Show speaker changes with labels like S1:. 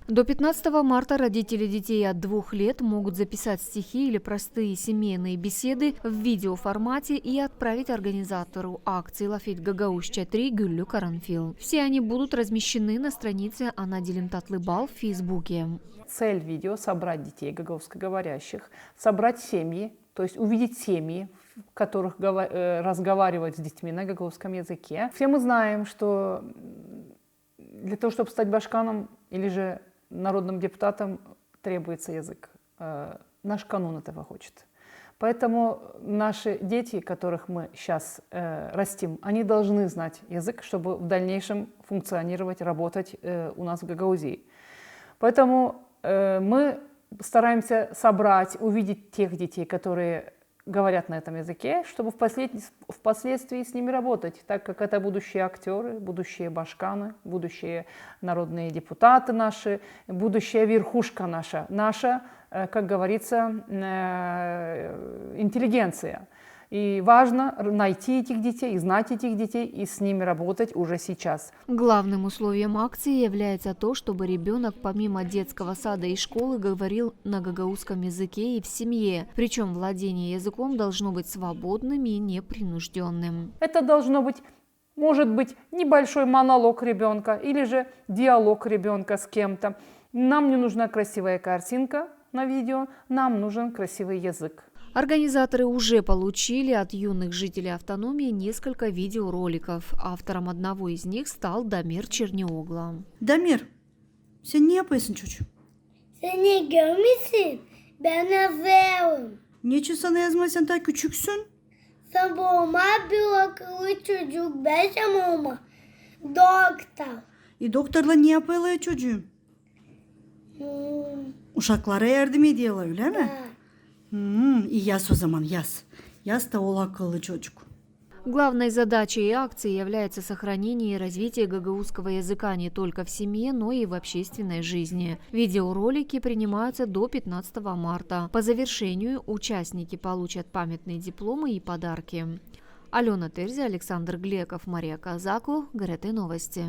S1: До 15 марта родители детей от 2 лет могут записать стихи или простые семейные беседы в видеоформате и отправить организатору акции «Лафит Гагаузча 3» Гюллю Каранфил. Все они будут размещены на странице Ана Дилим Татлыбал в Фейсбуке.
S2: Цель видео – собрать детей гагаузскоговорящих, собрать семьи, то есть увидеть семьи, в которых разговаривать с детьми на гагаузском языке. Все мы знаем, что для того, чтобы стать башканом или же народным депутатом, требуется язык. Наш канун этого хочет. Поэтому наши дети, которых мы сейчас растим, они должны знать язык, чтобы в дальнейшем функционировать, работать у нас в Гагаузии. Поэтому мы стараемся собрать, увидеть тех детей, которые говорят на этом языке, чтобы впоследствии с ними работать, так как это будущие актеры, будущие башканы, будущие народные депутаты наши, будущая верхушка наша, как говорится, интеллигенция. И важно найти этих детей, знать этих детей и с ними работать уже сейчас.
S1: Главным условием акции является то, чтобы ребенок помимо детского сада и школы говорил на гагаузском языке и в семье. Причем владение языком должно быть свободным и непринужденным.
S2: Это должно быть, может быть, небольшой монолог ребенка или же диалог ребенка с кем-то. Нам не нужна красивая картинка на видео, нам нужен красивый язык.
S1: Организаторы уже получили от юных жителей автономии несколько видеороликов. Автором одного из них стал Дамир Черниогла.
S3: Damir, sen ne yapıyorsun çocuğum?
S4: Sen ne görmüşsün? Ben yazıyorum.
S3: Niçin sana yazmayı, sen daha küçüksün?
S4: Sen babama bir akıllı çocuk, ben babama doktor.
S3: Doktorla ne yapıyorlar çocuğum? Uşaklara yardım ediyorlar, öyle mi? İyi yaz o zaman, yaz. Yaz da ol akıllı çocuk.
S1: Главной задачей акции является сохранение и развитие гагаузского языка не только в семье, но и в общественной жизни. Видеоролики принимаются до 15 марта. По завершению участники получат памятные дипломы и подарки. Алена Терзи, Александр Глеков, Мария Казаку, ГРТ Новости.